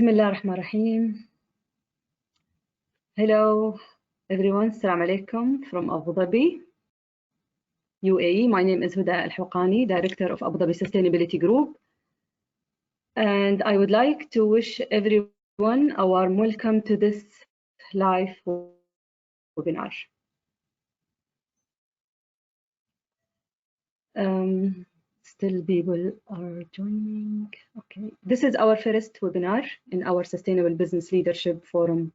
Bismillah ar-Rahman ar-Rahim. Hello everyone, Assalamu alaikum from Abu Dhabi, UAE. My name is Huda Al-Hawqani, Director of Abu Dhabi Sustainability Group. And I would like to wish everyone a warm welcome to this live webinar. Still people are joining. Okay, this is our first webinar in our Sustainable Business Leadership Forum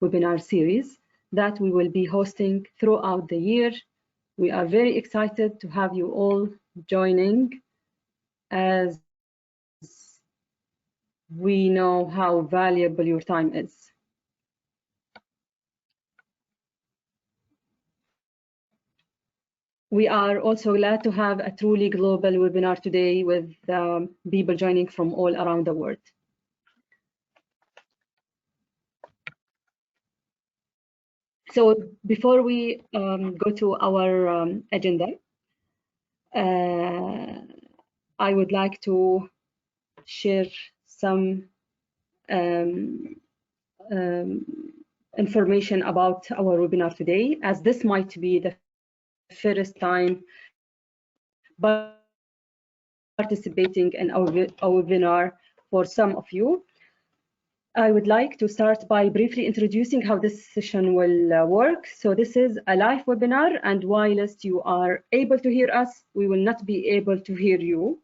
webinar series that we will be hosting throughout the year. We are very excited to have you all joining, as we know how valuable your time is. We are also glad to have a truly global webinar today with people joining from all around the world. So before we go to our agenda, I would like to share some information about our webinar today, as this might be the first time participating in our webinar for some of you. I would like to start by briefly introducing how this session will work. So this is a live webinar, and whilst you are able to hear us, we will not be able to hear you.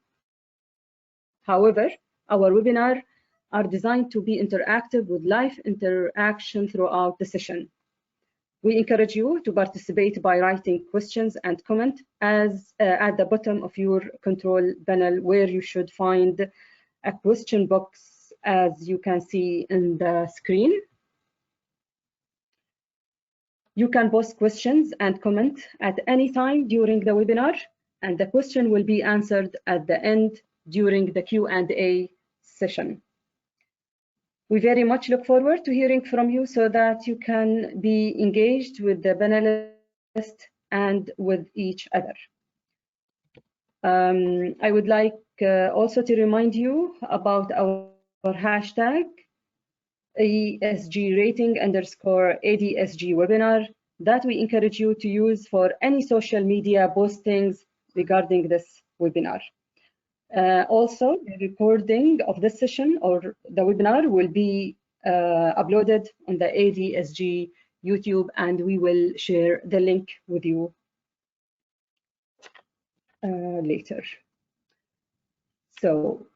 However, our webinar are designed to be interactive with live interaction throughout the session. We encourage you to participate by writing questions and comment as at the bottom of your control panel, where you should find a question box, as you can see in the screen. You can post questions and comment at any time during the webinar, and the question will be answered at the end during the Q&A session. We very much look forward to hearing from you so that you can be engaged with the panelists and with each other. I would like also to remind you about our hashtag ESG rating _ ADSG webinar that we encourage you to use for any social media postings regarding this webinar. Also, the recording of this session or the webinar will be uploaded on the ADSG YouTube, and we will share the link with you later. So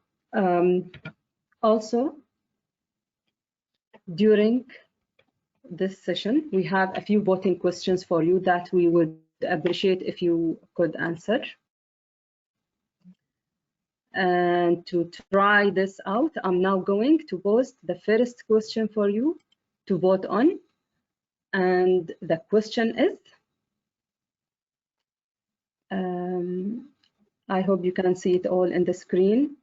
also during this session, we have a few voting questions for you that we would appreciate if you could answer. And to try this out, I'm now going to post the first question for you to vote on. And the question is, I hope you can see it all in the screen.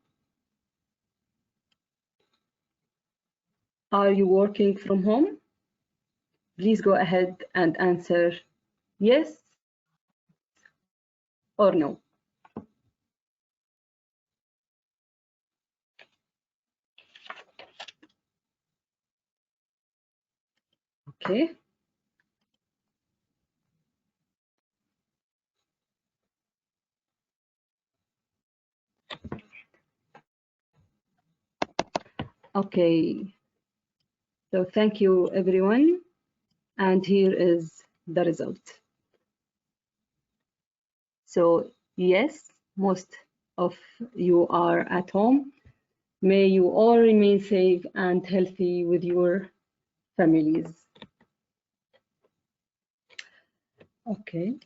Are you working from home? Please go ahead and answer yes or no. Okay. Okay. So thank you, everyone. And here is the result. So yes, most of you are at home. May you all remain safe and healthy with your families. Okay.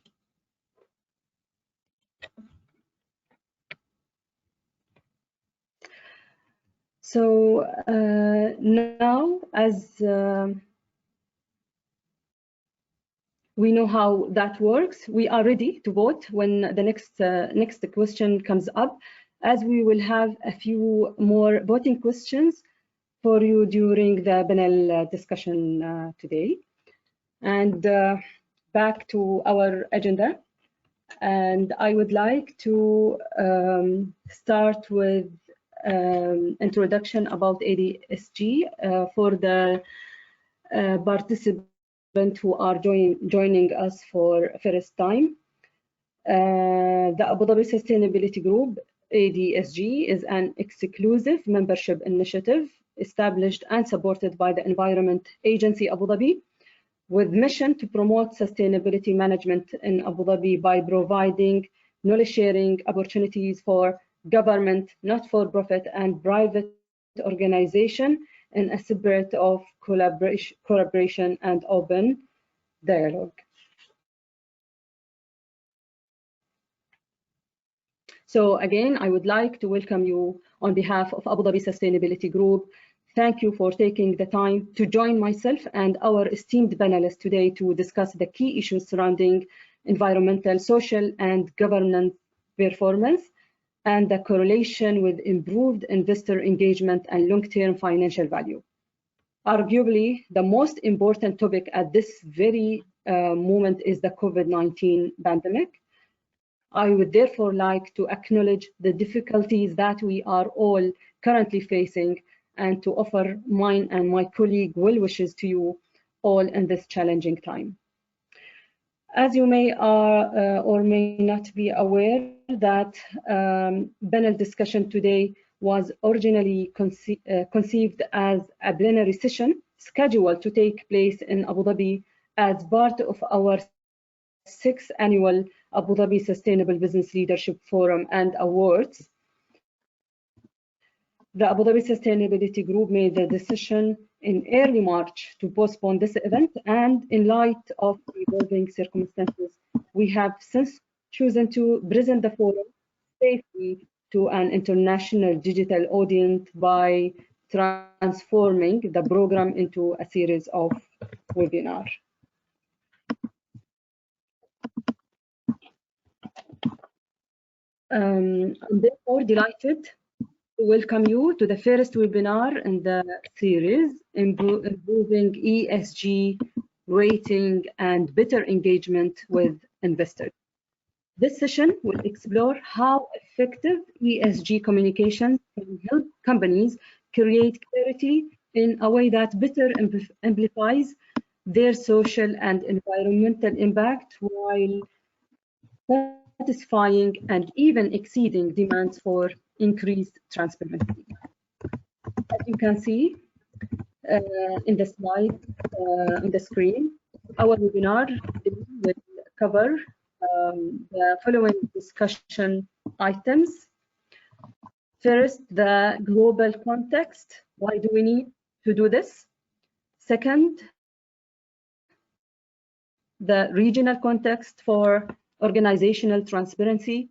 So now, as we know how that works, we are ready to vote when the next question comes up, as we will have a few more voting questions for you during the panel discussion today. And back to our agenda. And I would like to start with introduction about ADSG for the participants who are joining us for first time. The Abu Dhabi Sustainability Group, ADSG, is an exclusive membership initiative established and supported by the Environment Agency Abu Dhabi, with mission to promote sustainability management in Abu Dhabi by providing knowledge sharing opportunities for government, not-for-profit, and private organization in a spirit of collaboration and open dialogue. So again, I would like to welcome you on behalf of Abu Dhabi Sustainability Group. Thank you for taking the time to join myself and our esteemed panelists today to discuss the key issues surrounding environmental, social, and governance performance, and the correlation with improved investor engagement and long-term financial value. Arguably, the most important topic at this very moment is the COVID-19 pandemic. I would therefore like to acknowledge the difficulties that we are all currently facing and to offer mine and my colleague well wishes to you all in this challenging time. As you may or may not be aware that panel discussion today was originally conceived as a plenary session scheduled to take place in Abu Dhabi as part of our 6th annual Abu Dhabi Sustainable Business Leadership Forum and Awards. The Abu Dhabi Sustainability Group made the decision in early March to postpone this event, and in light of evolving circumstances, we have since chosen to present the forum safely to an international digital audience by transforming the program into a series of webinars. I'm therefore delighted to welcome you to the first webinar in the series, Improving ESG Rating and Better Engagement with Investors. This session will explore how effective ESG communication can help companies create clarity in a way that better amplifies their social and environmental impact while satisfying and even exceeding demands for increased transparency. As you can see in the slide on the screen, our webinar will cover the following discussion items. First, the global context. Why do we need to do this? Second, the regional context for organizational transparency.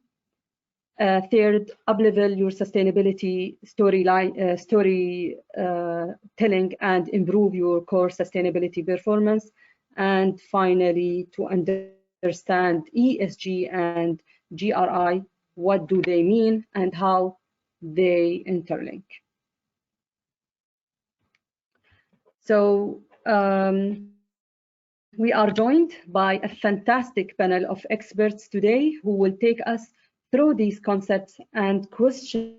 Third, up-level your sustainability storytelling and improve your core sustainability performance. And finally, to understand ESG and GRI, what do they mean and how they interlink. So we are joined by a fantastic panel of experts today who will take us through these concepts and questions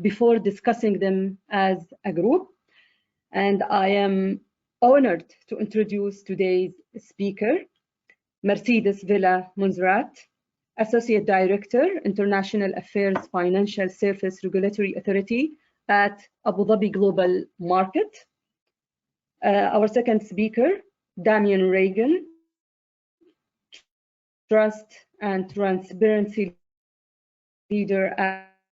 before discussing them as a group. And I am honored to introduce today's speaker, Mercedes Villa Monserrat, Associate Director, International Affairs Financial Service Regulatory Authority at Abu Dhabi Global Market. Our second speaker, Damian Reagan, Trust and Transparency Leader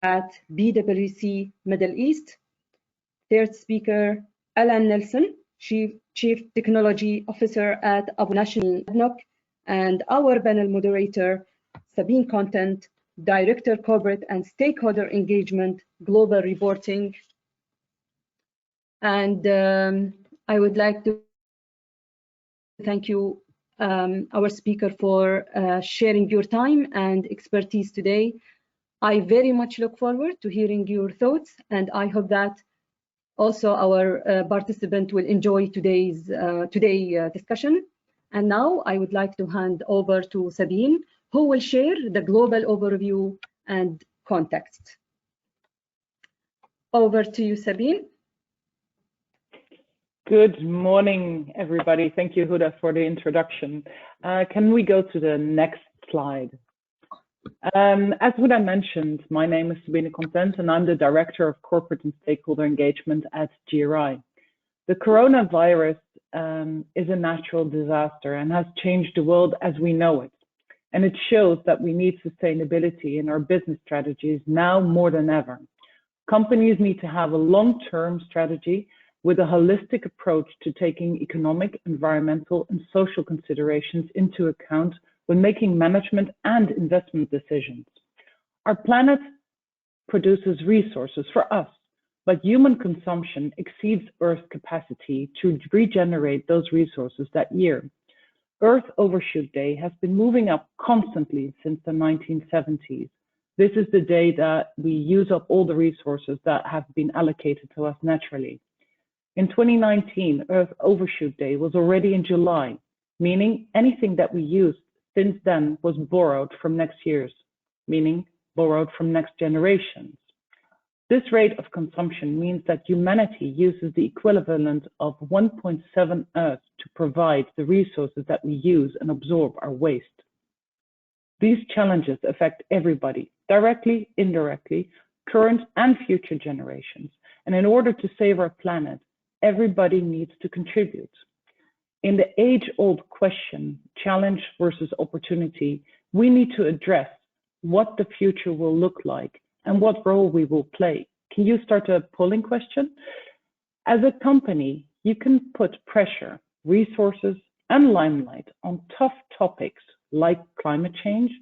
at BWC Middle East. Third speaker, Alan Nelson, Chief Technology Officer at Abu National ADNOC, and our panel moderator, Sabine Content, Director Corporate and Stakeholder Engagement, Global Reporting. And I would like to thank you, our speaker, for sharing your time and expertise today. I very much look forward to hearing your thoughts, and I hope that also our participant will enjoy today's discussion. And now I would like to hand over to Sabine, who will share the global overview and context. Over to you, Sabine. Good morning, everybody. Thank you, Huda, for the introduction. Can we go to the next slide? As Huda mentioned, my name is Sabine Content, and I'm the Director of Corporate and Stakeholder Engagement at GRI. The coronavirus is a natural disaster and has changed the world as we know it. And it shows that we need sustainability in our business strategies now more than ever. Companies need to have a long-term strategy with a holistic approach to taking economic, environmental, and social considerations into account when making management and investment decisions. Our planet produces resources for us, but human consumption exceeds Earth's capacity to regenerate those resources that year. Earth Overshoot Day has been moving up constantly since the 1970s. This is the day that we use up all the resources that have been allocated to us naturally. In 2019, Earth Overshoot Day was already in July, meaning anything that we used since then was borrowed from next year's, meaning borrowed from next generations. This rate of consumption means that humanity uses the equivalent of 1.7 Earth to provide the resources that we use and absorb our waste. These challenges affect everybody, directly, indirectly, current and future generations. And in order to save our planet, everybody needs to contribute. In the age-old question, challenge versus opportunity, we need to address what the future will look like and what role we will play. Can you start a polling question? As a company, you can put pressure, resources, and limelight on tough topics like climate change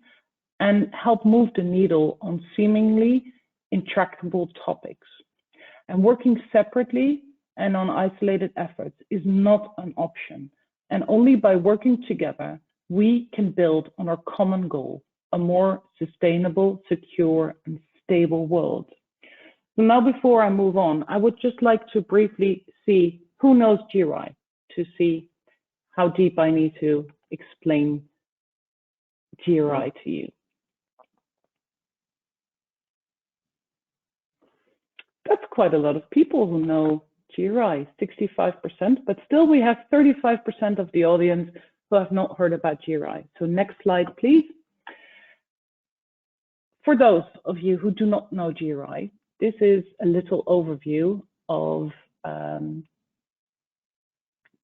and help move the needle on seemingly intractable topics. And working separately and on isolated efforts is not an option. And only by working together, we can build on our common goal, a more sustainable, secure, and stable world. So now before I move on, I would just like to briefly see who knows GRI to see how deep I need to explain GRI to you. That's quite a lot of people who know GRI, 65%, but still we have 35% of the audience who have not heard about GRI. So next slide, please. For those of you who do not know GRI, this is a little overview of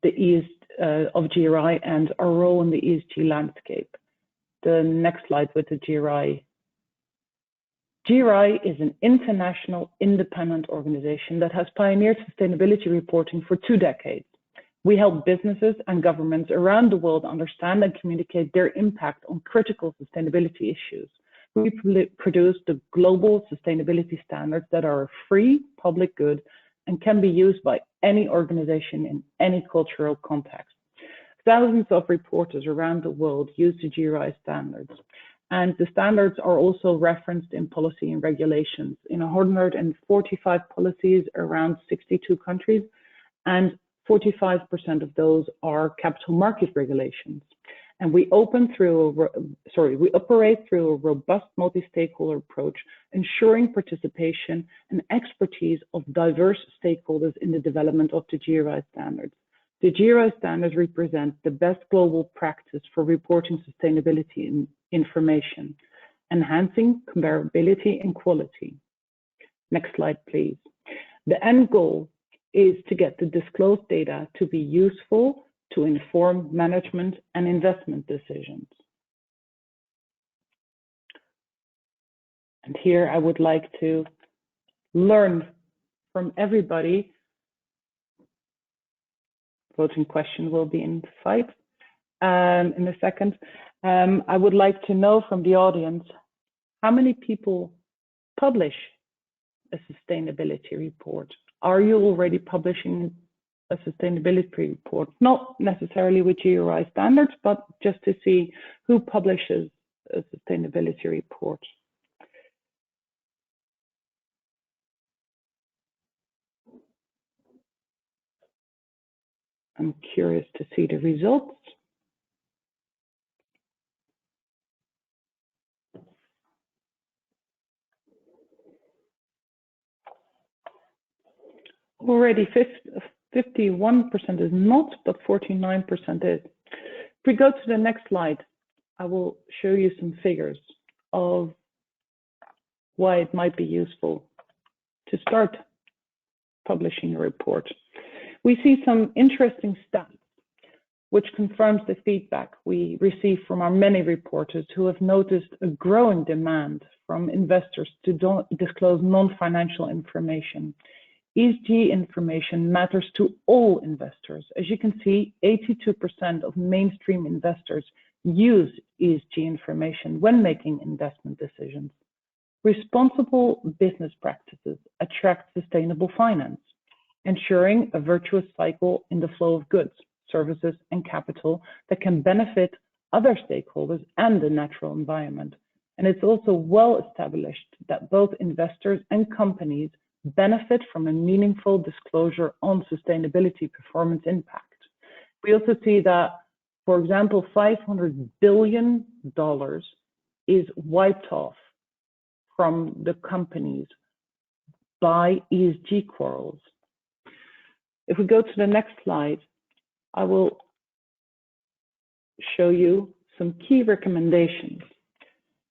GRI and our role in the ESG landscape. The next slide with the GRI. GRI is an international independent organization that has pioneered sustainability reporting for 2 decades. We help businesses and governments around the world understand and communicate their impact on critical sustainability issues. We produce the global sustainability standards that are a free public good and can be used by any organization in any cultural context. Thousands of reporters around the world use the GRI standards. And the standards are also referenced in policy and regulations in 145 policies around 62 countries, and 45% of those are capital market regulations. And we operate through a robust multi-stakeholder approach, ensuring participation and expertise of diverse stakeholders in the development of the GRI standards. The GRI standards represent the best global practice for reporting sustainability information, enhancing comparability and quality. Next slide, please. The end goal is to get the disclosed data to be useful to inform management and investment decisions. And here I would like to learn from everybody. Voting question will be in a second. I would like to know from the audience, how many people publish a sustainability report? Are you already publishing a sustainability report? Not necessarily with GRI standards, but just to see who publishes a sustainability report. I'm curious to see the results. already 51% is not, but 49% is. If we go to the next slide, I will show you some figures of why it might be useful to start publishing a report. We see some interesting stats, which confirms the feedback we receive from our many reporters who have noticed a growing demand from investors to disclose non-financial information. ESG information matters to all investors. As you can see, 82% of mainstream investors use ESG information when making investment decisions. Responsible business practices attract sustainable finance, ensuring a virtuous cycle in the flow of goods, services, and capital that can benefit other stakeholders and the natural environment. And it's also well established that both investors and companies benefit from a meaningful disclosure on sustainability performance impact. We also see that, for example, $500 billion is wiped off from the companies by ESG quarrels. If we go to the next slide, I will show you some key recommendations.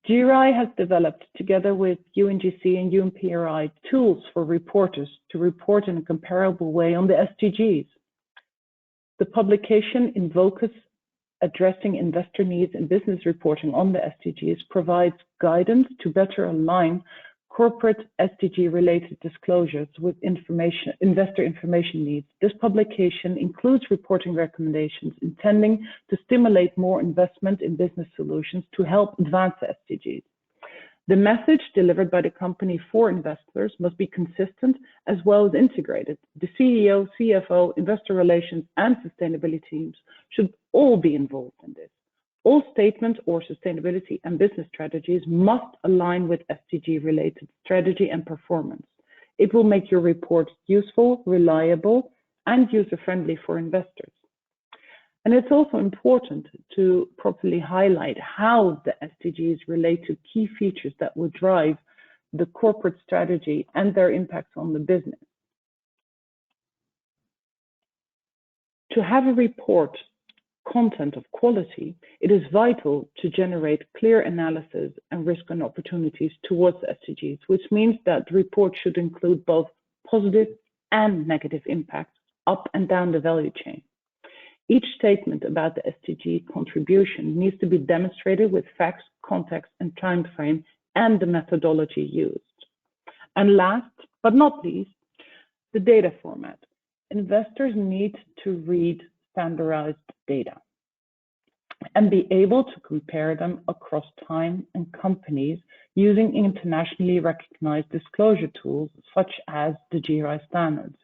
GRI has developed, together with UNGC and UNPRI, tools for reporters to report in a comparable way on the SDGs. The publication Invocus Addressing Investor Needs in Business Reporting on the SDGs provides guidance to better align corporate SDG-related disclosures with investor information needs. This publication includes reporting recommendations intending to stimulate more investment in business solutions to help advance the SDGs. The message delivered by the company for investors must be consistent as well as integrated. The CEO, CFO, investor relations, and sustainability teams should all be involved in this. All statements or sustainability and business strategies must align with SDG-related strategy and performance. It will make your report useful, reliable, and user-friendly for investors. And it's also important to properly highlight how the SDGs relate to key features that will drive the corporate strategy and their impacts on the business. To have a report content of quality, it is vital to generate clear analysis and risk and opportunities towards SDGs, which means that the report should include both positive and negative impacts up and down the value chain. Each statement about the SDG contribution needs to be demonstrated with facts, context, and time frame, and the methodology used. And last but not least, the data format. Investors need to read standardized data and be able to compare them across time and companies using internationally recognized disclosure tools such as the GRI standards.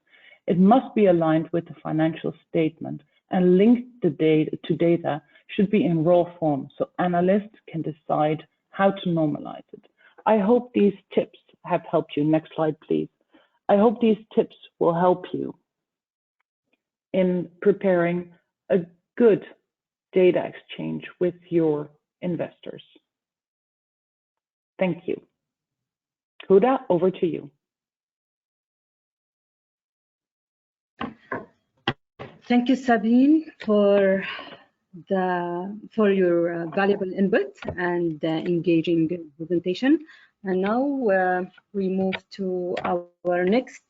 It must be aligned with the financial statement, and linked to data should be in raw form so analysts can decide how to normalize it. I hope these tips have helped you. Next slide, please. I hope these tips will help you in preparing a good data exchange with your investors. Thank you. Huda, over to you. Thank you, Sabine, for your valuable input and engaging presentation. And now we move to our next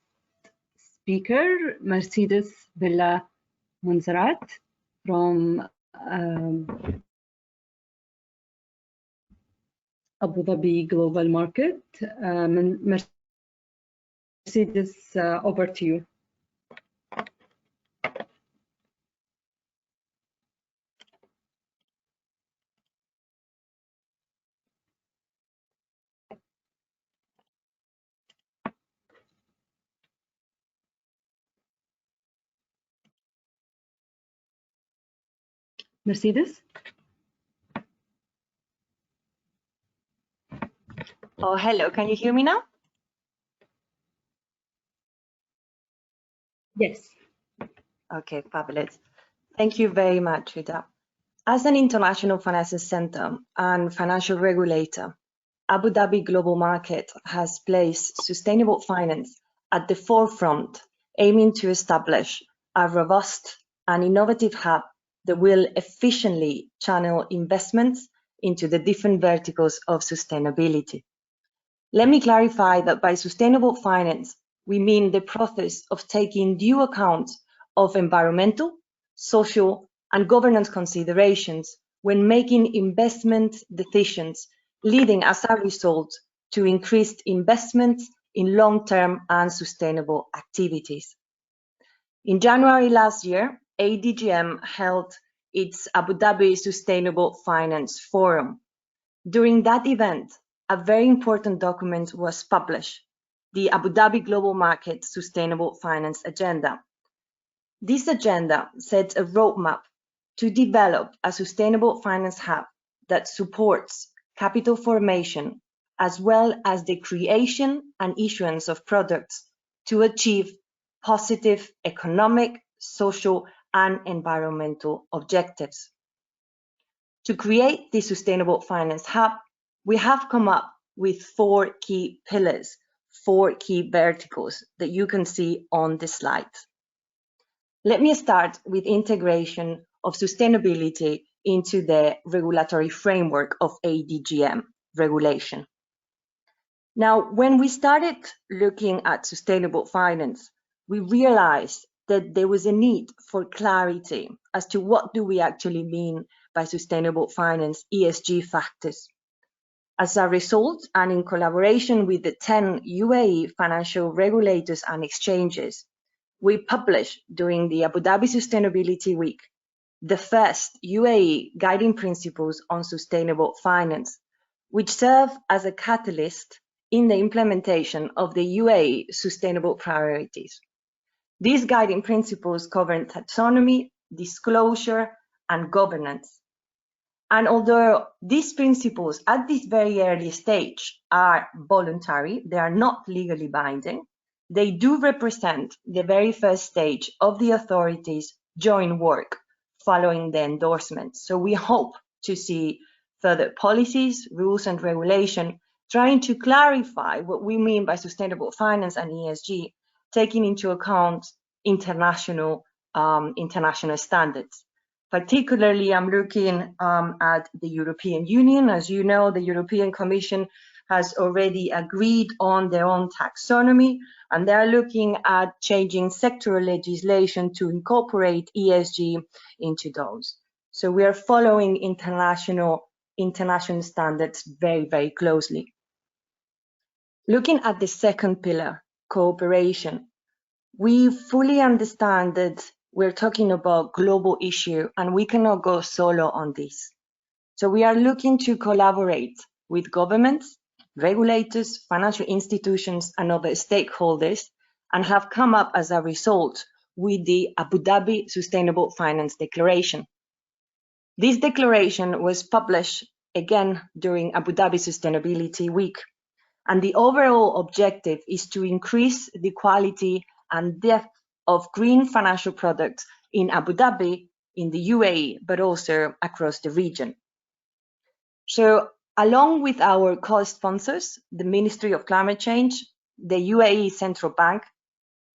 speaker, Mercedes Villa Monserrat from Abu Dhabi Global Market. Mercedes, over to you. Mercedes? Oh, hello. Can you hear me now? Yes. Okay, fabulous. Thank you very much, Huda. As an international financial center and financial regulator, Abu Dhabi Global Market has placed sustainable finance at the forefront aiming to establish a robust and innovative hub that will efficiently channel investments into the different verticals of sustainability. Let me clarify that by sustainable finance, we mean the process of taking due account of environmental, social, and governance considerations when making investment decisions, leading as a result to increased investments in long-term and sustainable activities. In January last year, ADGM held its Abu Dhabi Sustainable Finance Forum. During that event, a very important document was published, the Abu Dhabi Global Market Sustainable Finance Agenda. This agenda sets a roadmap to develop a sustainable finance hub that supports capital formation as well as the creation and issuance of products to achieve positive economic, social, and environmental objectives. To create the Sustainable Finance Hub, we have come up with 4 key pillars, 4 key verticals that you can see on the slide. Let me start with integration of sustainability into the regulatory framework of ADGM regulation. Now, when we started looking at sustainable finance, we realized that there was a need for clarity as to what do we actually mean by sustainable finance ESG factors. As a result, and in collaboration with the 10 UAE financial regulators and exchanges, we published during the Abu Dhabi Sustainability Week the first UAE guiding principles on sustainable finance, which serve as a catalyst in the implementation of the UAE sustainable priorities. These guiding principles cover taxonomy, disclosure, and governance. And although these principles at this very early stage are voluntary, they are not legally binding, they do represent the very first stage of the authorities' joint work following the endorsement. So we hope to see further policies, rules, and regulation trying to clarify what we mean by sustainable finance and ESG, taking into account international standards. Particularly, I'm looking at the European Union. As you know, the European Commission has already agreed on their own taxonomy, and they're looking at changing sectoral legislation to incorporate ESG into those. So we are following international standards very, very closely. Looking at the second pillar, cooperation, we fully understand that we're talking about global issue and we cannot go solo on this. So we are looking to collaborate with governments, regulators, financial institutions, and other stakeholders, and have come up as a result with the Abu Dhabi Sustainable Finance Declaration. This declaration was published again during Abu Dhabi Sustainability Week. And the overall objective is to increase the quality and depth of green financial products in Abu Dhabi, in the UAE, but also across the region. So along with our co-sponsors, the Ministry of Climate Change, the UAE Central Bank,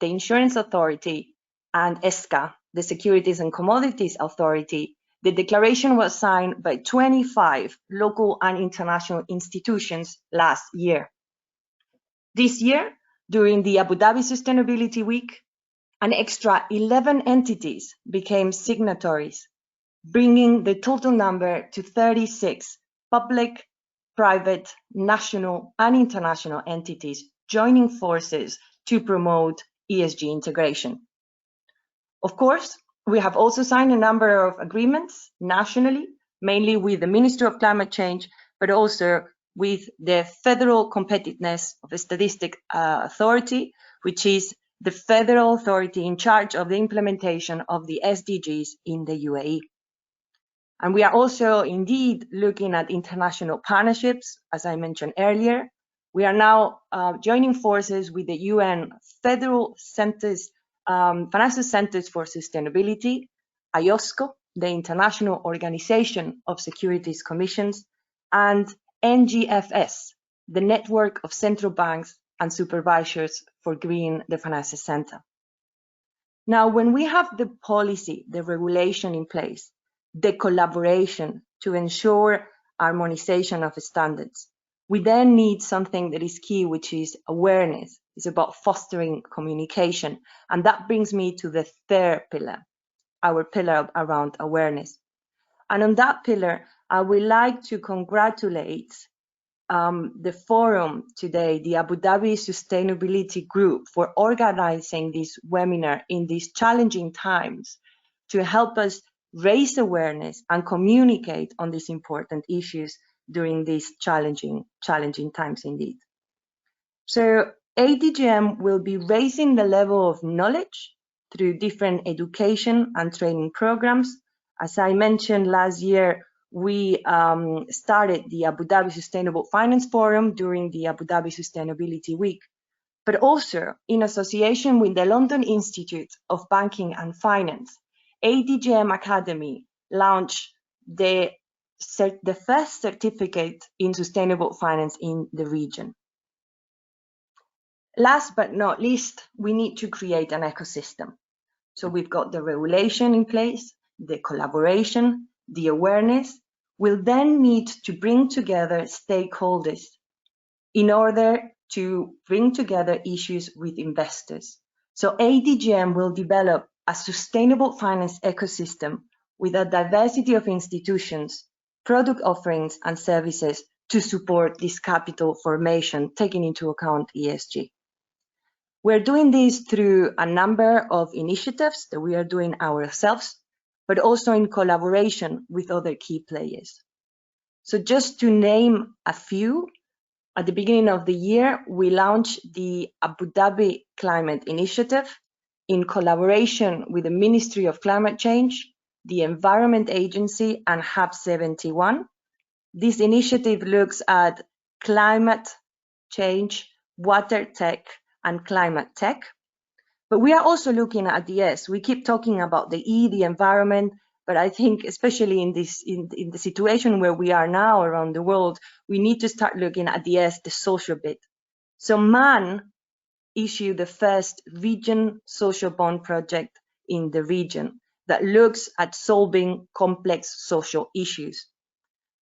the Insurance Authority, and ESCA, the Securities and Commodities Authority, the declaration was signed by 25 local and international institutions last year. This year, during the Abu Dhabi Sustainability Week, an extra 11 entities became signatories, bringing the total number to 36 public, private, national, and international entities joining forces to promote ESG integration. Of course, we have also signed a number of agreements nationally, mainly with the Ministry of Climate Change, but also with the Federal Competitiveness of Statistics Authority, which is the federal authority in charge of the implementation of the SDGs in the UAE. And we are also indeed looking at international partnerships, as I mentioned earlier. We are now joining forces with the UN Federal Centers, Financial Centers for Sustainability, IOSCO, the International Organization of Securities Commissions, and NGFS, the Network of Central Banks and Supervisors for Green the Financial Center. Now, when we have the policy, the regulation in place, the collaboration to ensure harmonization of standards, we then need something that is key, which is awareness. It's about fostering communication. And that brings me to the third pillar, our pillar around awareness. And on that pillar, I would like to congratulate the forum today, the Abu Dhabi Sustainability Group, for organizing this webinar in these challenging times to help us raise awareness and communicate on these important issues during these challenging times indeed. So ADGM will be raising the level of knowledge through different education and training programs. As I mentioned last year, we started the Abu Dhabi Sustainable Finance Forum during the Abu Dhabi Sustainability Week, but also in association with the London Institute of Banking and Finance, ADGM Academy launched the first certificate in sustainable finance in the region. Last but not least, we need to create an ecosystem. So we've got the regulation in place, the collaboration, the awareness. We'll then need to bring together stakeholders in order to bring together issues with investors. So ADGM will develop a sustainable finance ecosystem with a diversity of institutions, product offerings and services to support this capital formation, taking into account ESG. We're doing this through a number of initiatives that we are doing ourselves, but also in collaboration with other key players. So just to name a few, at the beginning of the year, we launched the Abu Dhabi Climate Initiative in collaboration with the Ministry of Climate Change, the Environment Agency, and HAB 71. This initiative looks at climate change, water tech, and climate tech. But we are also looking at the S. We keep talking about the E, the environment, but I think especially in the situation where we are now around the world, we need to start looking at the S, the social bit. So MAN issued the first region social bond project in the region that looks at solving complex social issues.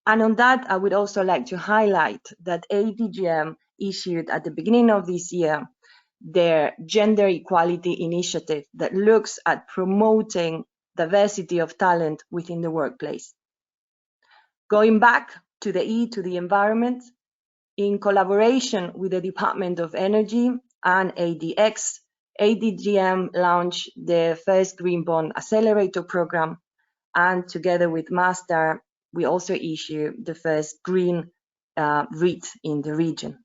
And on that, I would also like to highlight that ADGM issued at the beginning of this year their gender equality initiative that looks at promoting diversity of talent within the workplace. Going back to the E, to the environment, in collaboration with the Department of Energy and ADX, ADGM launched the first Green Bond Accelerator Program, and together with Master, we also issued the first Green REIT in the region.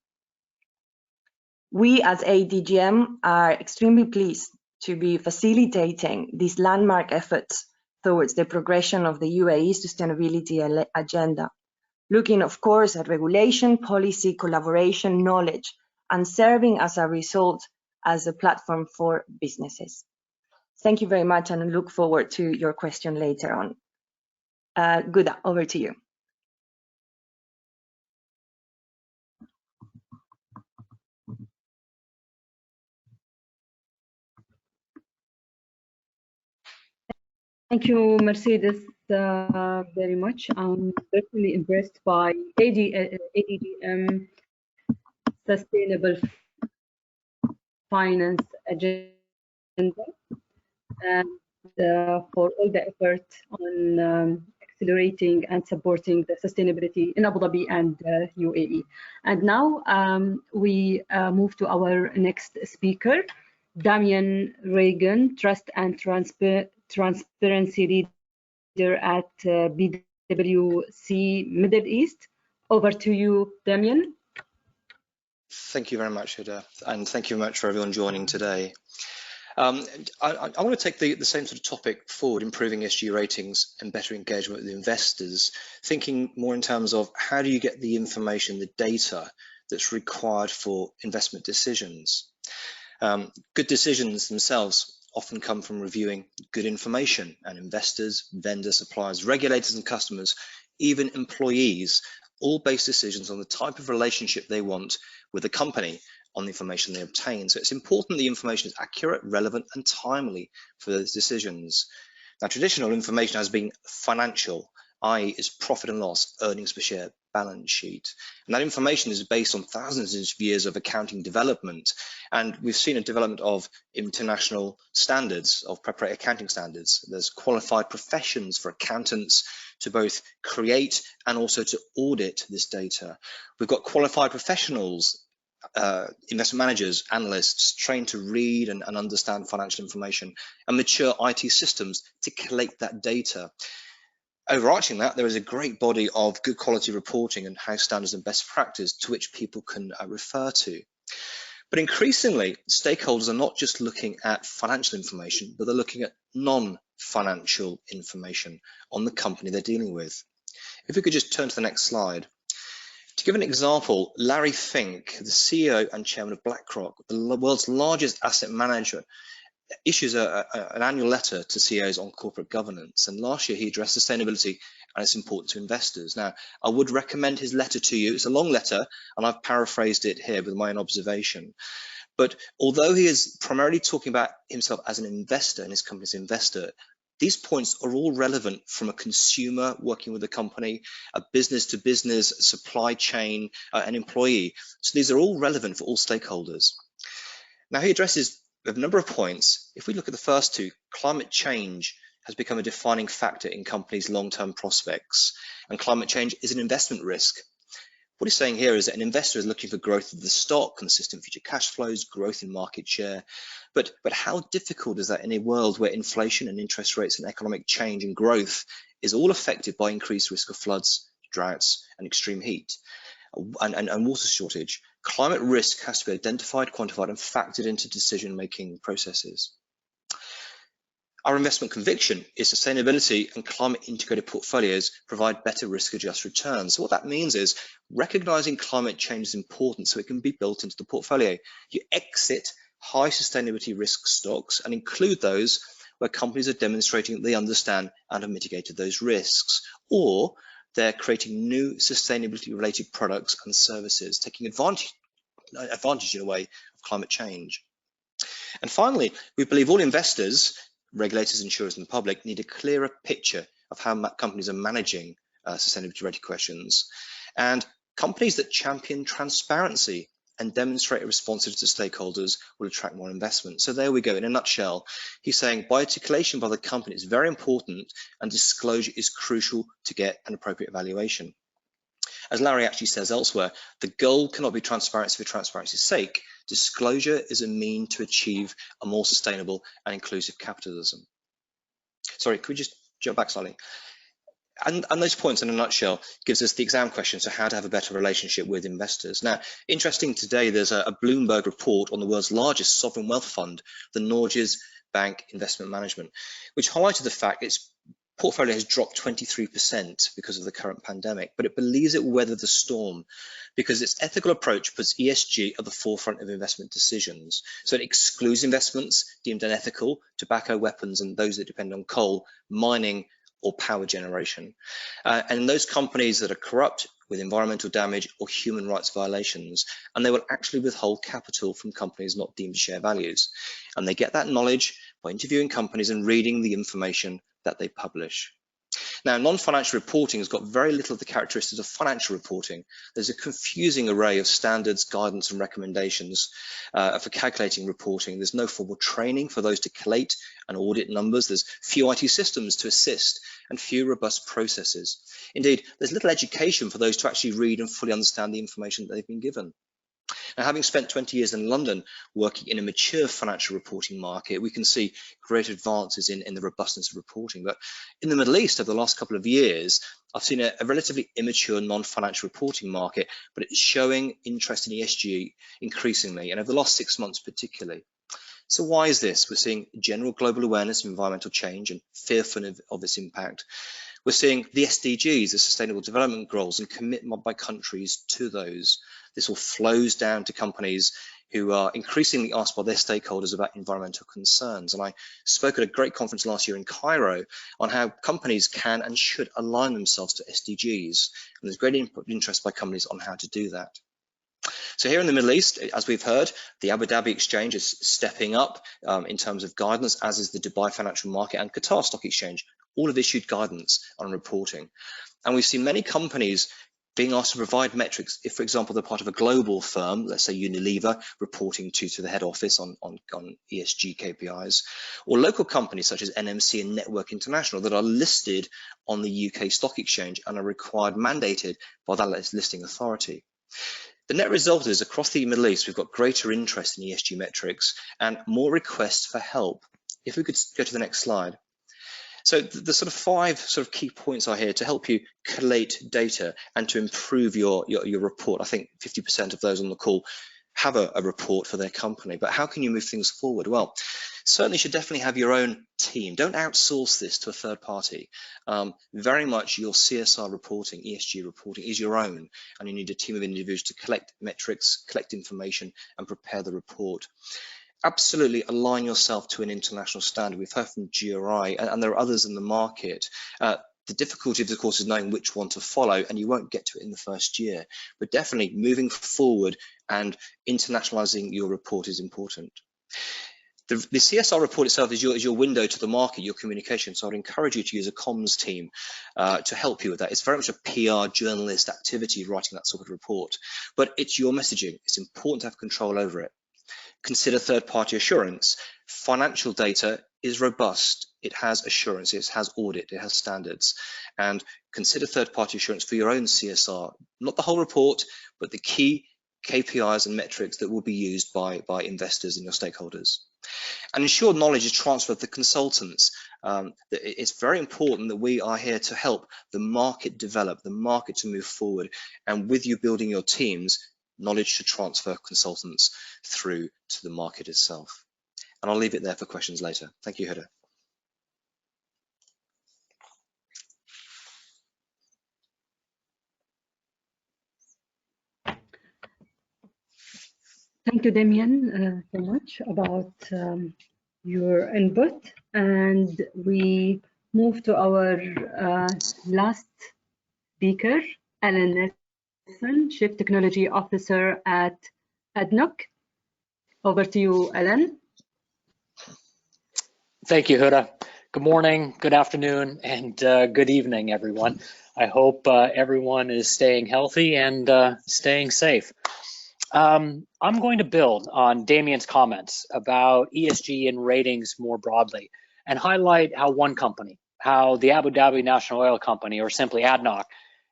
We as ADGM are extremely pleased to be facilitating these landmark efforts towards the progression of the UAE sustainability agenda, looking, of course, at regulation, policy, collaboration, knowledge, and serving as a result as a platform for businesses. Thank you very much, and I look forward to your question later on. Guda, over to you. Thank you, Mercedes, very much. I'm personally impressed by ADGM Sustainable Finance Agenda and for all the effort on accelerating and supporting the sustainability in Abu Dhabi and UAE. And now we move to our next speaker, Damian Reagan, Trust and Transparency Leader at BWC Middle East. Over to you, Damian. Thank you very much, Huda, and thank you very much for everyone joining today. I want to take the same sort of topic forward, improving ESG ratings and better engagement with investors, thinking more in terms of how do you get the information, the data that's required for investment decisions. Good decisions themselves often come from reviewing good information, and investors, vendors, suppliers, regulators and customers, even employees, all base decisions on the type of relationship they want with a company on the information they obtain. So it's important the information is accurate, relevant, and timely for those decisions. Now, traditional information has been financial, i.e. is profit and loss, earnings per share, balance sheet. And that information is based on thousands of years of accounting development. And we've seen a development of international standards, of preparatory accounting standards. There's qualified professions for accountants to both create and also to audit this data. We've got qualified professionals, investment managers, analysts trained to read and understand financial information, and mature IT systems to collect that data. Overarching that, there is a great body of good quality reporting and house standards and best practice to which people can refer to. But increasingly, stakeholders are not just looking at financial information, but they're looking at non-financial information on the company they're dealing with. If we could just turn to the next slide. To give an example, Larry Fink, the CEO and chairman of BlackRock, the world's largest asset manager, issues an annual letter to CEOs on corporate governance, and last year he addressed sustainability and its importance to investors. Now, I would recommend his letter to you. It's a long letter, and I've paraphrased it here with my own observation. But although he is primarily talking about himself as an investor and his company's investor, these points are all relevant from a consumer working with a company, a business-to-business, supply chain, an employee. So these are all relevant for all stakeholders. Now, he addresses a number of points. If we look at the first two, climate change has become a defining factor in companies' long-term prospects, and climate change is an investment risk. What he's saying here is that an investor is looking for growth of the stock, consistent future cash flows, growth in market share. But how difficult is that in a world where inflation and interest rates and economic change and growth is all affected by increased risk of floods, droughts, and extreme heat, and water shortage? Climate risk has to be identified, quantified, and factored into decision-making processes. Our investment conviction is sustainability and climate integrated portfolios provide better risk-adjusted returns. So what that means is recognizing climate change is important so it can be built into the portfolio. You exit high sustainability risk stocks and include those where companies are demonstrating that they understand and have mitigated those risks, or they're creating new sustainability related products and services, taking advantage in a way of climate change. And finally, we believe all investors, regulators, insurers, and the public need a clearer picture of how companies are managing sustainability related questions. And companies that champion transparency and demonstrate a responsiveness to stakeholders will attract more investment. So there we go. In a nutshell, he's saying articulation by the company is very important and disclosure is crucial to get an appropriate valuation. As Larry actually says elsewhere, the goal cannot be transparency for transparency's sake. Disclosure is a mean to achieve a more sustainable and inclusive capitalism. Sorry, could we just jump back slightly? And those points in a nutshell gives us the exam question, so how to have a better relationship with investors. Now, interesting today, there's a Bloomberg report on the world's largest sovereign wealth fund, the Norges Bank Investment Management, which highlighted the fact its portfolio has dropped 23% because of the current pandemic, but it believes it will weather the storm because its ethical approach puts ESG at the forefront of investment decisions. So it excludes investments deemed unethical, tobacco, weapons, and those that depend on coal, mining, or power generation. And those companies that are corrupt with environmental damage or human rights violations, and they will actually withhold capital from companies not deemed to share values. And they get that knowledge by interviewing companies and reading the information that they publish. Now, non-financial reporting has got very little of the characteristics of financial reporting. There's a confusing array of standards, guidance, and recommendations for calculating reporting. There's no formal training for those to collate and audit numbers. There's few IT systems to assist and few robust processes. Indeed, there's little education for those to actually read and fully understand the information that they've been given. Now, having spent 20 years in London working in a mature financial reporting market, we can see great advances in the robustness of reporting. But in the Middle East over the last couple of years, I've seen a relatively immature non-financial reporting market, but it's showing interest in ESG increasingly, and over the last 6 months particularly. So why is this? We're seeing general global awareness of environmental change and fearful of its impact. We're seeing the SDGs, the Sustainable Development Goals, and commitment by countries to those. This all flows down to companies who are increasingly asked by their stakeholders about environmental concerns. And I spoke at a great conference last year in Cairo on how companies can and should align themselves to SDGs. And there's great interest by companies on how to do that. So here in the Middle East, as we've heard, the Abu Dhabi Exchange is stepping up in terms of guidance, as is the Dubai Financial Market and Qatar Stock Exchange. All have issued guidance on reporting. And we've seen many companies being asked to provide metrics if, for example, they're part of a global firm, let's say Unilever, reporting to the head office on ESG KPIs, or local companies such as NMC and Network International that are listed on the UK Stock Exchange and are required, mandated by that listing authority. The net result is across the Middle East, we've got greater interest in ESG metrics and more requests for help. If we could go to the next slide. So the sort of 5 key points are here to help you collate data and to improve your report. I think 50% of those on the call have a report for their company, but how can you move things forward? Well, certainly you should definitely have your own team. Don't outsource this to a third party. Very much your CSR reporting, ESG reporting is your own, and you need a team of individuals to collect metrics, collect information, and prepare the report. Absolutely align yourself to an international standard. We've heard from GRI, and there are others in the market. The difficulty, of course, is knowing which one to follow, and you won't get to it in the first year. But definitely moving forward and internationalizing your report is important. The CSR report itself is your window to the market, your communication. So I'd encourage you to use a comms team to help you with that. It's very much a PR journalist activity writing that sort of report, but it's your messaging. It's important to have control over it. Consider third-party assurance. Financial data is robust. It has assurance, it has audit, it has standards. And consider third-party assurance for your own CSR, not the whole report, but the key KPIs and metrics that will be used by investors and your stakeholders. And ensure knowledge is transferred to consultants. It's very important that we are here to help the market develop, the market to move forward. And with you building your teams, knowledge should transfer consultants through to the market itself. And I'll leave it there for questions later. Thank you, Huda. Thank you, Damien, so much about your input. And we move to our last speaker, Alan Nelson, Chief Technology Officer at ADNOC. Over to you, Alan. Thank you, Huda. Good morning, good afternoon, and good evening, everyone. I hope everyone is staying healthy and staying safe. I'm going to build on Damien's comments about ESG and ratings more broadly and highlight how one company, how the Abu Dhabi National Oil Company, or simply ADNOC,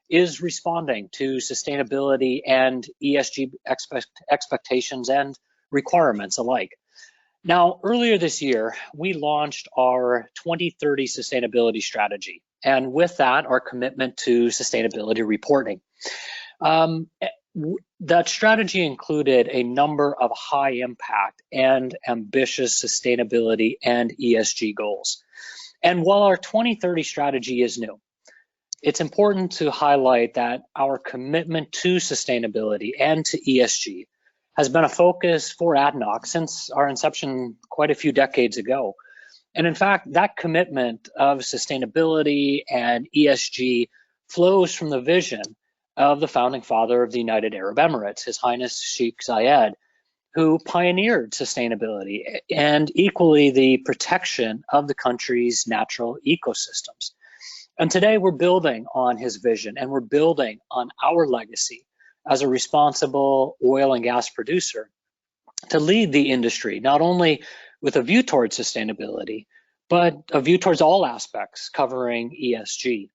is responding to sustainability and ESG expectations and requirements alike. Now, earlier this year, we launched our 2030 sustainability strategy, and with that, our commitment to sustainability reporting. That strategy included a number of high impact and ambitious sustainability and ESG goals. And while our 2030 strategy is new, it's important to highlight that our commitment to sustainability and to ESG has been a focus for ADNOC since our inception quite a few decades ago. And in fact, that commitment of sustainability and ESG flows from the vision of the founding father of the United Arab Emirates, His Highness Sheikh Zayed, who pioneered sustainability and equally the protection of the country's natural ecosystems. And today we're building on his vision, and we're building on our legacy as a responsible oil and gas producer to lead the industry, not only with a view towards sustainability, but a view towards all aspects covering ESG.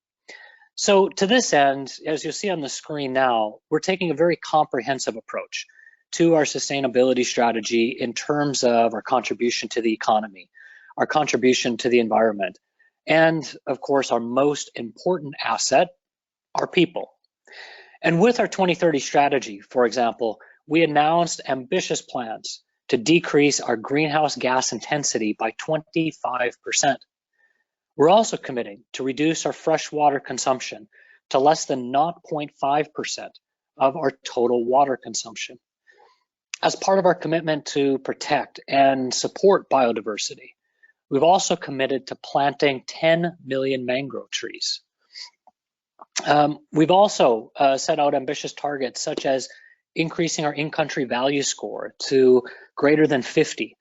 So to this end, as you'll see on the screen now, we're taking a very comprehensive approach to our sustainability strategy in terms of our contribution to the economy, our contribution to the environment, and of course, our most important asset, our people. And with our 2030 strategy, for example, we announced ambitious plans to decrease our greenhouse gas intensity by 25%. We're also committing to reduce our freshwater consumption to less than 0.5% of our total water consumption. As part of our commitment to protect and support biodiversity, we've also committed to planting 10 million mangrove trees. We've also set out ambitious targets such as increasing our in-country value score to greater than 50.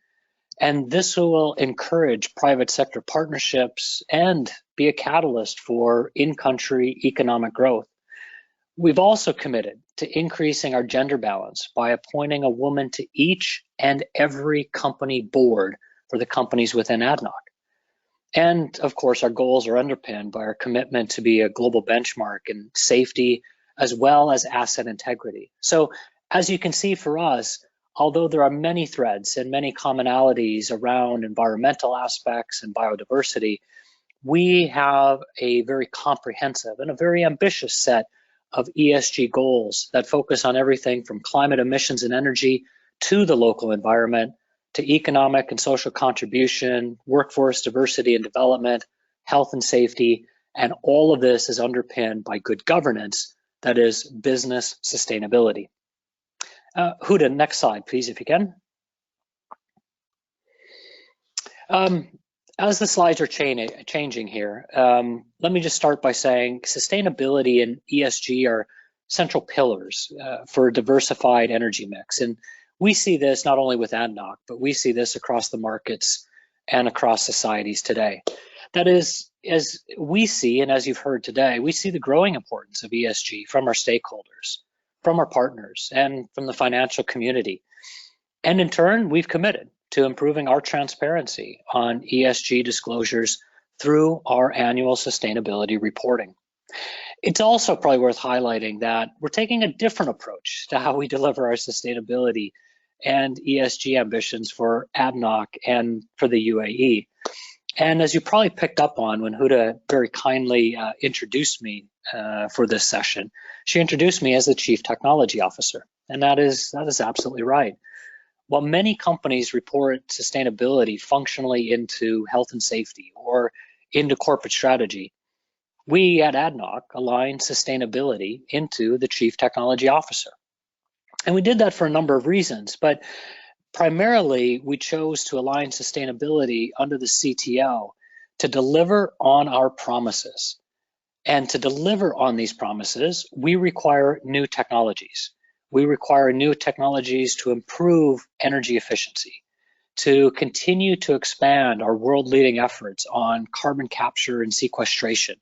And this will encourage private sector partnerships and be a catalyst for in-country economic growth. We've also committed to increasing our gender balance by appointing a woman to each and every company board for the companies within ADNOC. And of course, our goals are underpinned by our commitment to be a global benchmark in safety as well as asset integrity. So as you can see for us, although there are many threads and many commonalities around environmental aspects and biodiversity, we have a very comprehensive and a very ambitious set of ESG goals that focus on everything from climate emissions and energy to the local environment, to economic and social contribution, workforce diversity and development, health and safety, and all of this is underpinned by good governance, that is business sustainability. Huda, next slide, please, if you can. As the slides are changing here, let me just start by saying sustainability and ESG are central pillars for a diversified energy mix. And we see this not only with ADNOC, but we see this across the markets and across societies today. That is, as we see, and as you've heard today, we see the growing importance of ESG from our stakeholders, from our partners, and from the financial community. And in turn, we've committed to improving our transparency on ESG disclosures through our annual sustainability reporting. It's also probably worth highlighting that we're taking a different approach to how we deliver our sustainability and ESG ambitions for ADNOC and for the UAE. And as you probably picked up on when Huda very kindly introduced me for this session, she introduced me as the Chief Technology Officer, and that is absolutely right. While many companies report sustainability functionally into health and safety or into corporate strategy, we at ADNOC aligned sustainability into the Chief Technology Officer. And we did that for a number of reasons, but primarily we chose to align sustainability under the CTO to deliver on our promises. And to deliver on these promises, we require new technologies. We require new technologies to improve energy efficiency, to continue to expand our world-leading efforts on carbon capture and sequestration,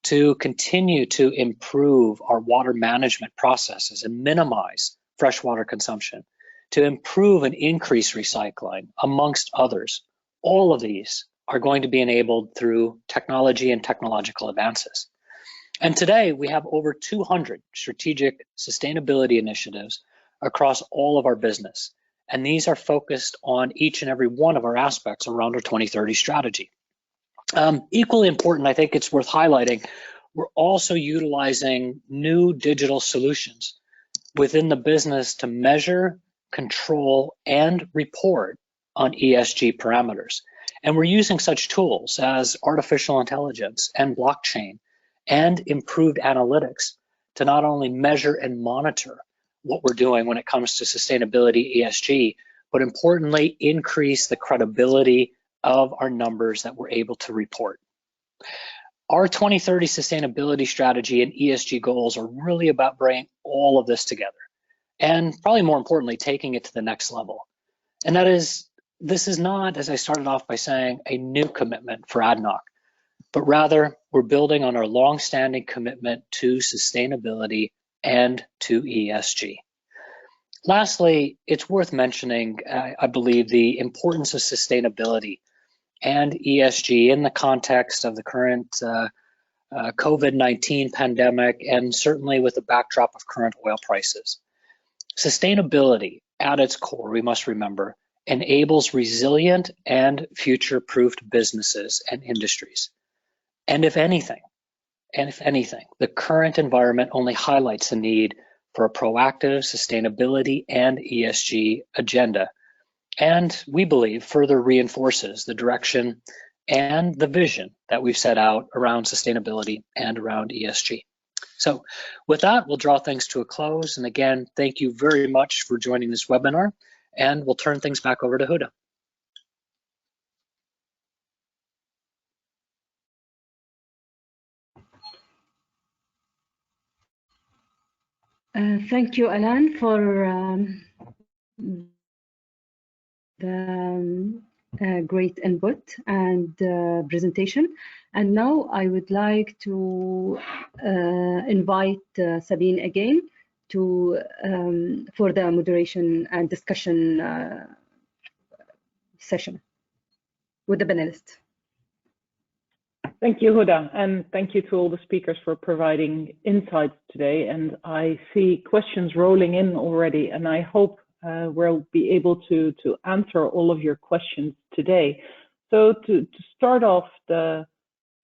to continue to improve our water management processes and minimize freshwater consumption, to improve and increase recycling, amongst others. All of these are going to be enabled through technology and technological advances. And today we have over 200 strategic sustainability initiatives across all of our business. And these are focused on each and every one of our aspects around our 2030 strategy. Equally important, I think it's worth highlighting, we're also utilizing new digital solutions within the business to measure, control, and report on ESG parameters. And we're using such tools as artificial intelligence and blockchain and improved analytics to not only measure and monitor what we're doing when it comes to sustainability ESG, but importantly, increase the credibility of our numbers that we're able to report. Our 2030 sustainability strategy and ESG goals are really about bringing all of this together and probably more importantly, taking it to the next level. And that is, this is not, as I started off by saying, a new commitment for ADNOC, but rather we're building on our long-standing commitment to sustainability and to ESG. Lastly, it's worth mentioning, I believe, the importance of sustainability and ESG in the context of the current COVID-19 pandemic and certainly with the backdrop of current oil prices. Sustainability at its core, we must remember, enables resilient and future-proofed businesses and industries. And if anything, the current environment only highlights the need for a proactive sustainability and ESG agenda. And we believe further reinforces the direction and the vision that we've set out around sustainability and around ESG. So with that, we'll draw things to a close. And again, thank you very much for joining this webinar, and we'll turn things back over to Huda. Thank you, Alan, for the great input and presentation. And now I would like to invite Sabine again to for the moderation and discussion session with the panelists. Thank you, Huda, and thank you to all the speakers for providing insights today. And I see questions rolling in already, and I hope we'll be able to answer all of your questions today. So to start off the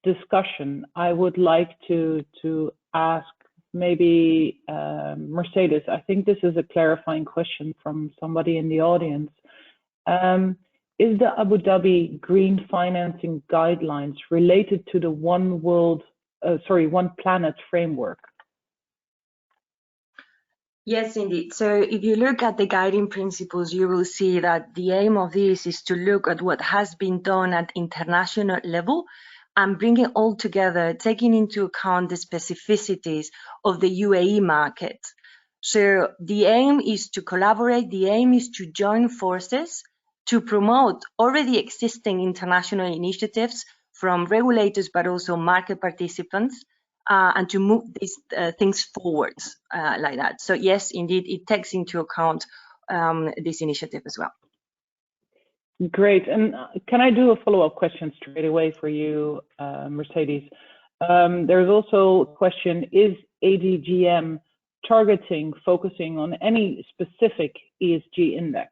discussion, I would like to ask maybe Mercedes. I think this is a clarifying question from somebody in the audience. Is the Abu Dhabi green financing guidelines related to the One Planet framework? Yes, indeed. So if you look at the guiding principles, you will see that the aim of this is to look at what has been done at international level and bring it all together, taking into account the specificities of the UAE market. So the aim is to collaborate, the aim is to join forces to promote already existing international initiatives from regulators, but also market participants, and to move these things forward like that. So yes, indeed, it takes into account this initiative as well. Great. And can I do a follow-up question straight away for you, Mercedes? There's also a question, is ADGM focusing on any specific ESG index?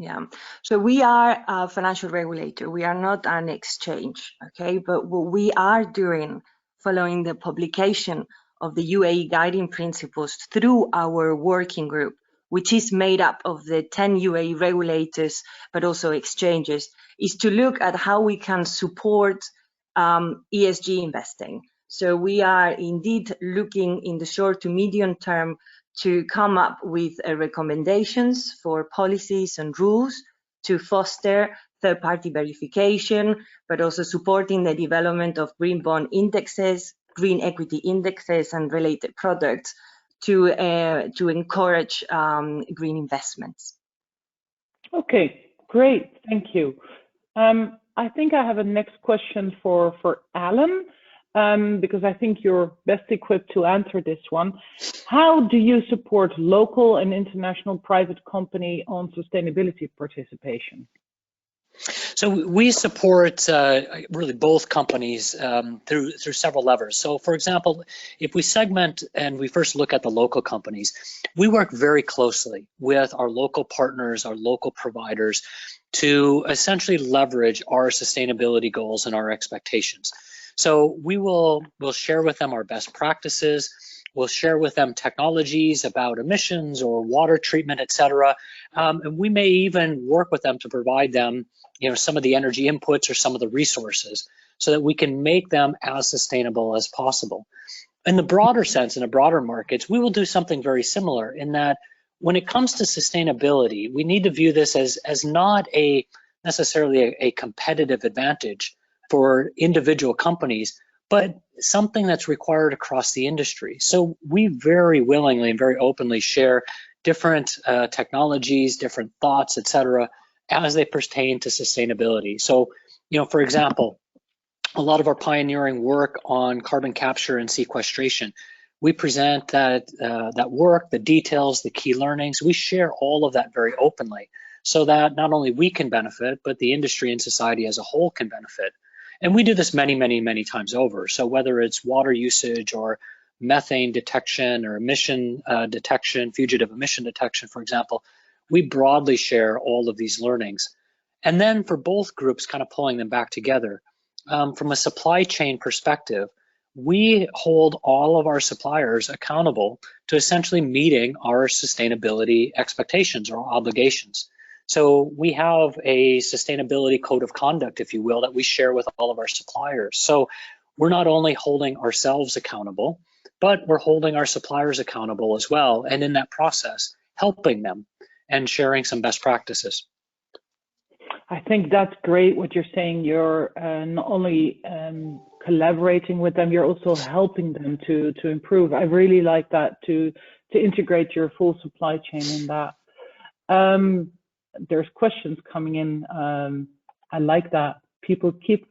Yeah, so we are a financial regulator. We are not an exchange, okay? But what we are doing following the publication of the UAE guiding principles through our working group, which is made up of the 10 UAE regulators, but also exchanges, is to look at how we can support ESG investing. So we are indeed looking in the short to medium term to come up with recommendations for policies and rules to foster third-party verification, but also supporting the development of green bond indexes, green equity indexes, and related products to encourage green investments. Okay, great, thank you. I think I have a next question for Alan, because I think you're best equipped to answer this one. How do you support local and international private company on sustainability participation? So we support really both companies through several levers. So for example, if we segment and we first look at the local companies, we work very closely with our local partners, our local providers, to essentially leverage our sustainability goals and our expectations. So we'll share with them our best practices. We'll share with them technologies about emissions or water treatment, etc. And we may even work with them to provide them, some of the energy inputs or some of the resources, so that we can make them as sustainable as possible. In the broader sense, in the broader markets, we will do something very similar in that when it comes to sustainability, we need to view this as not necessarily a competitive advantage for individual companies, but something that's required across the industry. So we very willingly and very openly share different technologies, different thoughts, etc., as they pertain to sustainability. So, for example, a lot of our pioneering work on carbon capture and sequestration, we present that work, the details, the key learnings. We share all of that very openly, so that not only we can benefit, but the industry and society as a whole can benefit. And we do this many, many, many times over. So whether it's water usage or methane detection or emission detection, fugitive emission detection, for example, we broadly share all of these learnings. And then for both groups, kind of pulling them back together, from a supply chain perspective, we hold all of our suppliers accountable to essentially meeting our sustainability expectations or obligations. So we have a sustainability code of conduct, if you will, that we share with all of our suppliers. So we're not only holding ourselves accountable, but we're holding our suppliers accountable as well. And in that process, helping them and sharing some best practices. I think that's great what you're saying. You're not only collaborating with them, you're also helping them to improve. I really like that, to integrate your full supply chain in that. There's questions coming in. I like that. People keep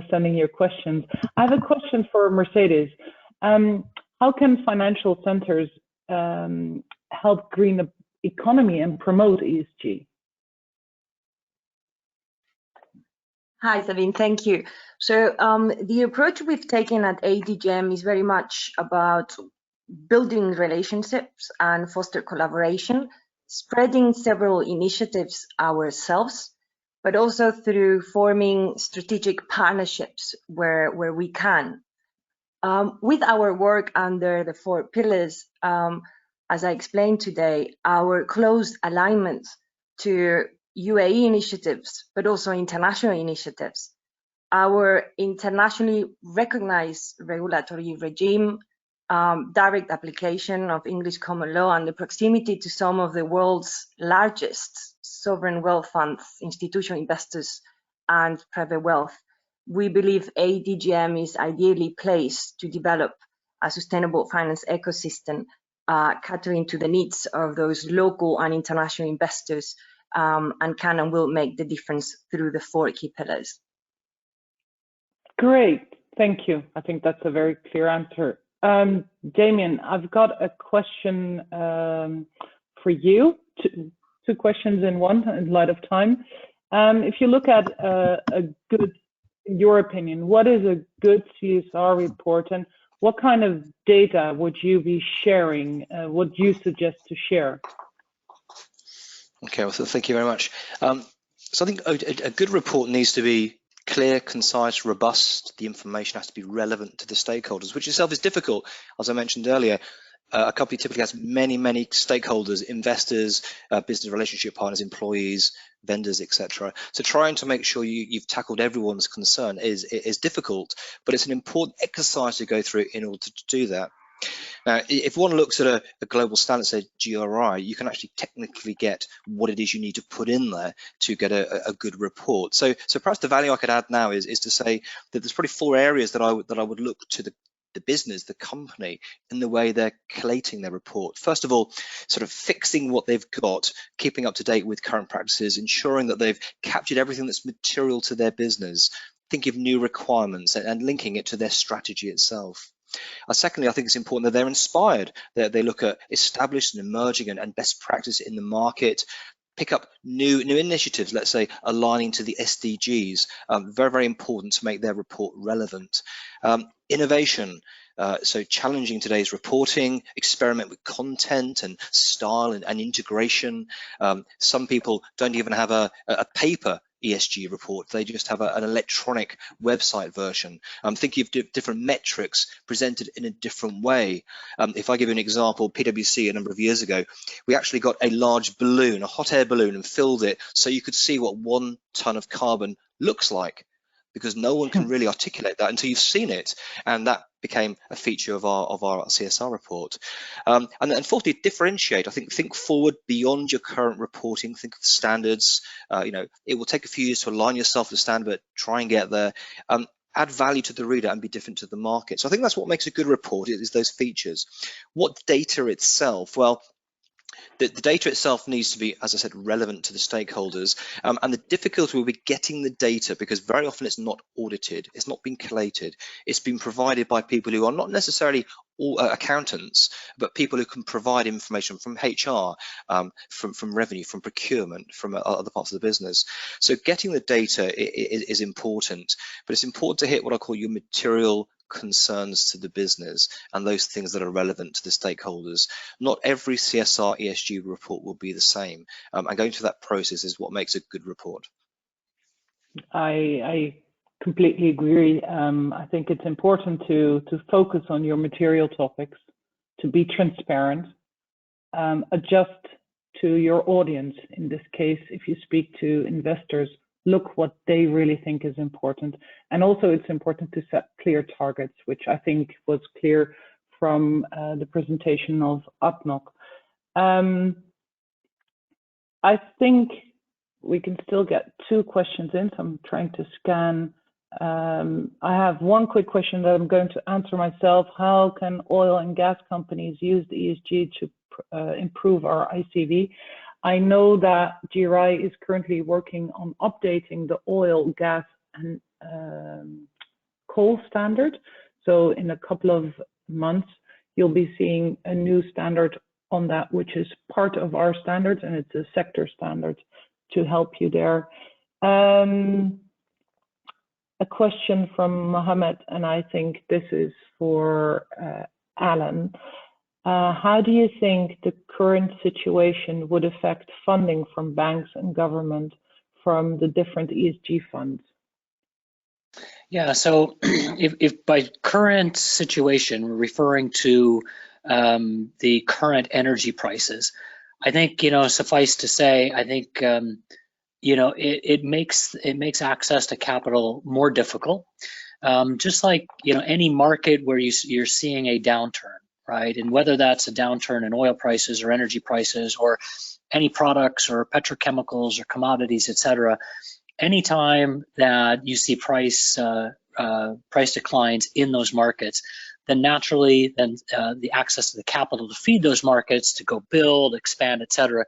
sending your questions. I have a question for Mercedes. How can financial centers help green the economy and promote ESG? Hi, Sabine, thank you. So the approach we've taken at ADGM is very much about building relationships and foster collaboration, spreading several initiatives ourselves, but also through forming strategic partnerships where we can. With our work under the 4 pillars, as I explained today, our close alignment to UAE initiatives, but also international initiatives, our internationally recognized regulatory regime, direct application of English common law, and the proximity to some of the world's largest sovereign wealth funds, institutional investors, and private wealth. We believe ADGM is ideally placed to develop a sustainable finance ecosystem, catering to the needs of those local and international investors, and can and will make the difference through the 4 key pillars. Great, thank you. I think that's a very clear answer. Damien, I've got a question for you. Two questions in one, in light of time. If you look at a good, in your opinion, what is a good CSR report, and what kind of data would you be sharing? Would you suggest to share? Okay, well, thank you very much. So I think a good report needs to be clear, concise, robust. The information has to be relevant to the stakeholders, which itself is difficult. As I mentioned earlier, a company typically has many stakeholders, investors, business relationship partners, employees, vendors, etc. So trying to make sure you've tackled everyone's concern is difficult, but it's an important exercise to go through in order to do that. Now, if one looks at a global standard, say GRI, you can actually technically get what it is you need to put in there to get a good report. So perhaps the value I could add now is to say that there's probably 4 areas that I would look to the business, the company, in the way they're collating their report. First of all, sort of fixing what they've got, keeping up to date with current practices, ensuring that they've captured everything that's material to their business, thinking of new requirements and linking it to their strategy itself. Secondly, I think it's important that they're inspired, that they look at established and emerging and best practice in the market, pick up new initiatives, let's say aligning to the SDGs, very important to make their report relevant. Innovation, so challenging today's reporting, experiment with content and style and integration. Some people don't even have a paper ESG report, they just have an electronic website version. Thinking of different metrics presented in a different way. If I give you an example, PwC a number of years ago, we actually got a large balloon, a hot air balloon, and filled it so you could see what 1 ton of carbon looks like, because no one can really articulate that until you've seen it, and that became a feature of our CSR report. And then fourthly, differentiate. I think forward beyond your current reporting. Think of standards. It will take a few years to align yourself to standard, but try and get there. Add value to the reader and be different to the market. So I think that's what makes a good report, is those features. What data itself? Well, the data itself needs to be, as I said, relevant to the stakeholders, and the difficulty will be getting the data, because very often it's not audited, it's not been collated, it's been provided by people who are not necessarily all accountants, but people who can provide information from HR, from revenue, from procurement, from other parts of the business. So getting the data is important, but it's important to hit what I call your material concerns to the business and those things that are relevant to the stakeholders. Not every CSR ESG report will be the same, and going through that process is what makes a good report. I completely agree. I think it's important to focus on your material topics, to be transparent, adjust to your audience. In this case, if you speak to investors, look what they really think is important. And also it's important to set clear targets, which I think was clear from the presentation of Adnok. I think we can still get 2 questions in, so I'm trying to scan. I have one quick question that I'm going to answer myself. How can oil and gas companies use the ESG to improve our ICV. I know that GRI is currently working on updating the oil, gas, and coal standard. So in a couple of months, you'll be seeing a new standard on that, which is part of our standards, and it's a sector standard to help you there. A question from Mohammed, and I think this is for Alan. How do you think the current situation would affect funding from banks and government from the different ESG funds? Yeah, so if by current situation we're referring to the current energy prices, I think, suffice to say, I think it makes access to capital more difficult. Just like any market where you're seeing a downturn, right? And whether that's a downturn in oil prices or energy prices or any products or petrochemicals or commodities, et cetera, anytime that you see price declines in those markets, then naturally, the access to the capital to feed those markets, to go build, expand, et cetera,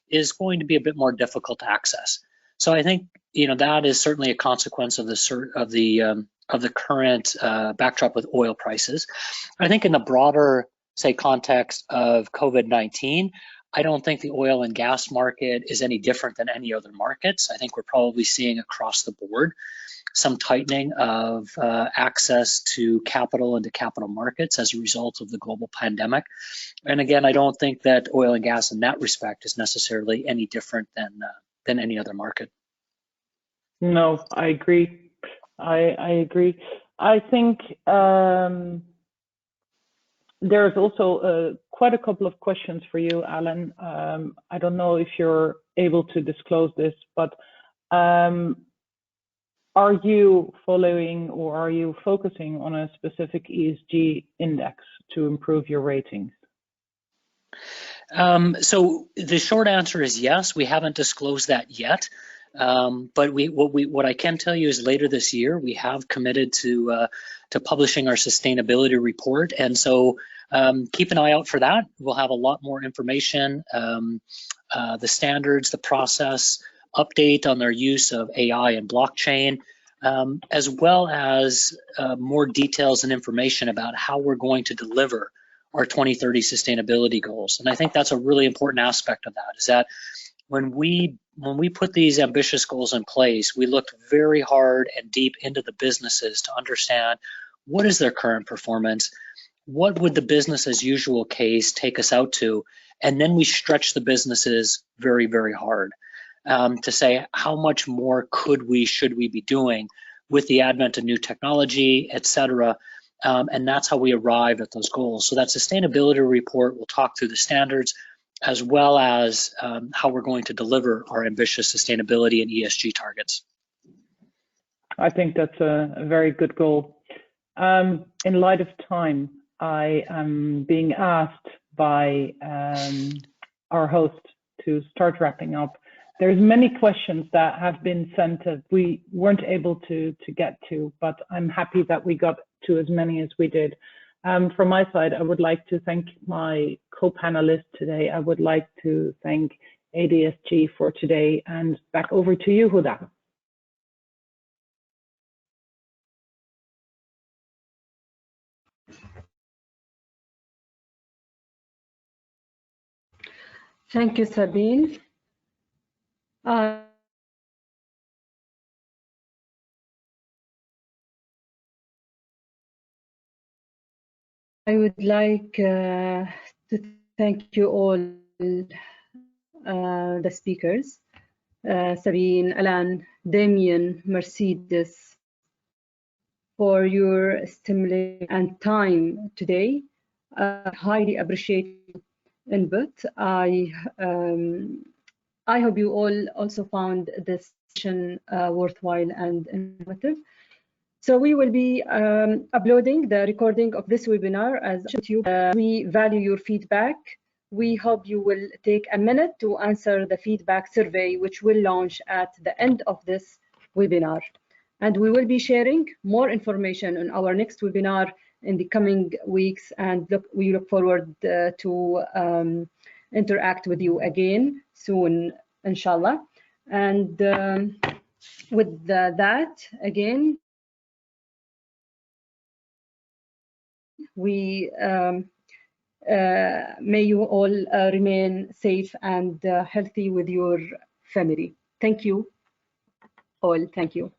is going to be a bit more difficult to access. So I think that is certainly a consequence of the current backdrop with oil prices. I think in the broader, say, context of COVID-19, I don't think the oil and gas market is any different than any other markets. I think we're probably seeing across the board some tightening of access to capital and to capital markets as a result of the global pandemic. And again, I don't think that oil and gas in that respect is necessarily any different than any other market. No, I agree. I agree. I think there's also quite a couple of questions for you, Alan. I don't know if you're able to disclose this, but are you following or are you focusing on a specific ESG index to improve your ratings? So the short answer is yes. We haven't disclosed that yet. But what I can tell you is later this year, we have committed to publishing our sustainability report. And so keep an eye out for that. We'll have a lot more information, the standards, the process, update on their use of AI and blockchain, as well as more details and information about how we're going to deliver our 2030 sustainability goals. And I think that's a really important aspect of that, is that when we put these ambitious goals in place, we looked very hard and deep into the businesses to understand what is their current performance, what would the business as usual case take us out to, and then we stretch the businesses very, very hard to say how much more should we be doing with the advent of new technology, et cetera. And that's how we arrived at those goals. So that sustainability report will talk through the standards as well as how we're going to deliver our ambitious sustainability and ESG targets. I think that's a very good goal. In light of time, I am being asked by our host to start wrapping up. There's many questions that have been sent that we weren't able to get to, but I'm happy that we got to as many as we did. From my side, I would like to thank my co-panelists today. I would like to thank ADSG for today, and back over to you, Huda. Thank you, Sabine. I would like to thank you all, the speakers, Sabine, Alan, Damien, Mercedes, for your stimulation and time today. I highly appreciate input. I hope you all also found this session worthwhile and informative. So we will be uploading the recording of this webinar as YouTube. We value your feedback. We hope you will take a minute to answer the feedback survey, which will launch at the end of this webinar. And we will be sharing more information on our next webinar in the coming weeks, and we look forward to interact with you again soon, inshallah. And with that, again, we may you all remain safe and healthy with your family. Thank you all. Thank you.